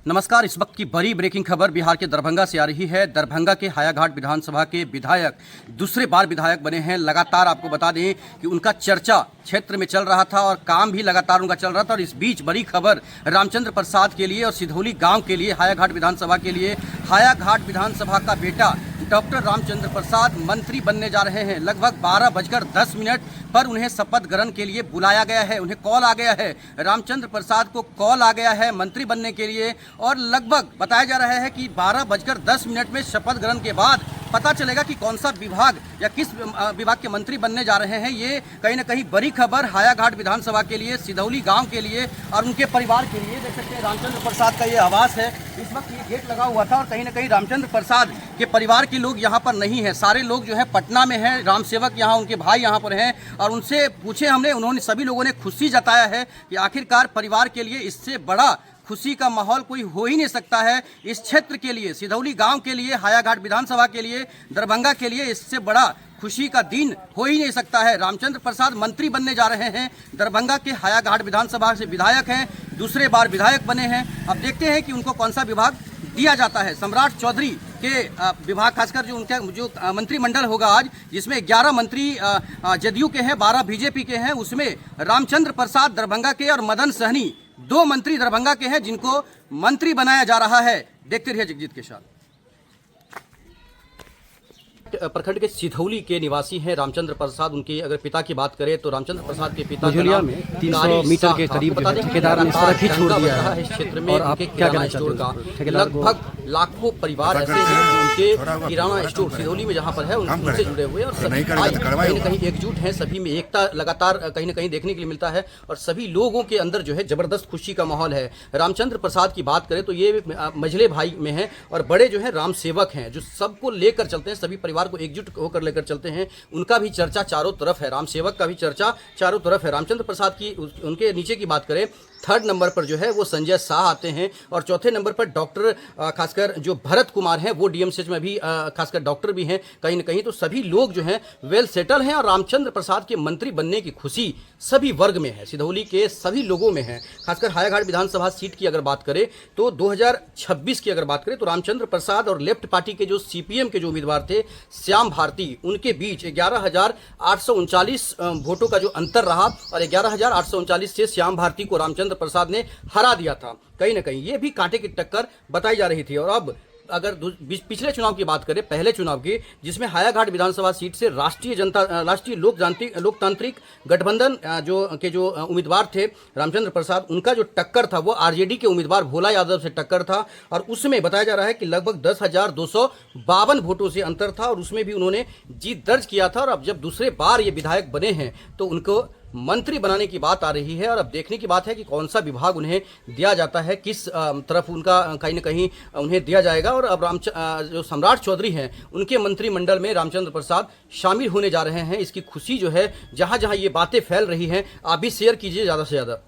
नमस्कार। इस वक्त की बड़ी ब्रेकिंग खबर बिहार के दरभंगा से आ रही है। दरभंगा के हायाघाट विधानसभा के विधायक दूसरे बार विधायक बने हैं। लगातार आपको बता दें कि उनका चर्चा क्षेत्र में चल रहा था और काम भी लगातार उनका चल रहा था। और इस बीच बड़ी खबर रामचंद्र प्रसाद के लिए और सिधौली गांव के लिए, हायाघाट विधानसभा के लिए, हायाघाट विधानसभा का बेटा डॉक्टर रामचंद्र प्रसाद मंत्री बनने जा रहे हैं। लगभग 12:10 पर उन्हें शपथ ग्रहण के लिए बुलाया गया है। उन्हें कॉल आ गया है, रामचंद्र प्रसाद को कॉल आ गया है मंत्री बनने के लिए। और लगभग बताया जा रहा है कि 12:10 में शपथ ग्रहण के बाद पता चलेगा कि कौन सा विभाग या किस विभाग के मंत्री बनने जा रहे हैं। ये कहीं ना कहीं बड़ी खबर हायाघाट विधानसभा के लिए, सिधौली गांव के लिए और उनके परिवार के लिए। देख सकते हैं रामचंद्र प्रसाद का ये आवास है। इस वक्त ये गेट लगा हुआ था और कहीं ना कहीं रामचंद्र प्रसाद के परिवार के लोग यहाँ पर नहीं हैं। सारे लोग जो है पटना में हैं। राम सेवक यहाँ, उनके भाई यहाँ पर हैं। और उनसे पूछे हमने, उन्होंने सभी लोगों ने खुशी जताया है कि आखिरकार परिवार के लिए इससे बड़ा खुशी का माहौल कोई हो ही नहीं सकता है। इस क्षेत्र के लिए, सिधौली गांव के लिए, हायाघाट विधानसभा के लिए, दरभंगा के लिए इससे बड़ा खुशी का दिन हो ही नहीं सकता है। रामचंद्र प्रसाद मंत्री बनने जा रहे हैं। दरभंगा के हायाघाट विधानसभा से विधायक हैं, दूसरे बार विधायक बने हैं। अब देखते हैं कि उनको कौन सा विभाग दिया जाता है। सम्राट चौधरी के विभाग, खासकर जो उनका जो मंत्रिमंडल होगा आज, जिसमें 11 मंत्री जदयू के हैं, 12 बीजेपी के हैं, उसमें रामचंद्र प्रसाद दरभंगा के और मदन सहनी 2 मंत्री दरभंगा के हैं जिनको मंत्री बनाया जा रहा है। देखते रहिए जगजीत के साथ। प्रखंड के सिधौली के निवासी हैं रामचंद्र प्रसाद। उनके अगर पिता की बात करें तो रामचंद्र प्रसाद के पिता मझुलिया में 300 मीटर के करीब ठेकेदार ने सड़क ही छोड़ दिया है इस क्षेत्र में। उनके किराना स्टोर का लगभग लाखों परिवार ऐसे हैं जो उनके किराना स्टोर सिधौली में जहाँ पर है उनसे जुड़े हुए हैं। और सभी कहीं न कहीं एकजुट हैं, सभी में एकता लगातार कहीं न कहीं देखने के लिए मिलता है। और सभी लोगों के अंदर जो है जबरदस्त खुशी का माहौल है। रामचंद्र प्रसाद की बात करें तो ये मझले भाई में हैं और बड़े जो है राम सेवक हैं, जो सबको लेकर चलते हैं, सभी परिवार को एकजुट होकर लेकर चलते हैं। उनका भी चर्चा चारों तरफ है, राम सेवक का भी चर्चा चारों तरफ है। रामचंद्र प्रसाद की उनके नीचे की बात करें, 3rd नंबर पर जो है वो संजय शाह आते हैं। और 4थे नंबर पर डॉक्टर खासकर जो भरत कुमार हैं, वो डीएमसीएच में भी खासकर डॉक्टर भी हैं कहीं न कहीं। तो सभी लोग जो हैं वेल सेटल हैं और रामचंद्र प्रसाद के मंत्री बनने की खुशी सभी वर्ग में है, सिधौली के सभी लोगों में है। खासकर हायाघाट विधानसभा सीट की अगर बात करें तो 2026 की अगर बात करें तो रामचंद्र प्रसाद और लेफ्ट पार्टी के जो सीपीएम के जो उम्मीदवार थे श्याम भारती, उनके बीच 11,839 वोटों का जो अंतर रहा और 11,839 से श्याम भारती को रामचंद्र प्रसाद ने हरा दिया था। कहीं ना कहीं ये भी कांटे की टक्कर बताई जा रही थी। और अब अगर पिछले चुनाव की बात करें, पहले चुनाव की, जिसमें हायाघाट विधानसभा सीट से राष्ट्रीय लोकतांत्रिक गठबंधन जो उम्मीदवार थे रामचंद्र प्रसाद, उनका जो टक्कर था वो आरजेडी के उम्मीदवार भोला यादव से टक्कर था। और उसमें बताया जा रहा है कि लगभग 10,252 वोटों से अंतर था और उसमें भी उन्होंने जीत दर्ज किया था। और अब जब दूसरे बार ये विधायक बने हैं तो उनको मंत्री बनाने की बात आ रही है। और अब देखने की बात है कि कौन सा विभाग उन्हें दिया जाता है, किस तरफ उनका कहीं न कहीं उन्हें दिया जाएगा। और अब जो सम्राट चौधरी हैं, उनके मंत्रिमंडल में रामचंद्र प्रसाद शामिल होने जा रहे हैं। इसकी खुशी जो है, जहां जहां ये बातें फैल रही हैं, आप भी शेयर कीजिए ज़्यादा से ज़्यादा।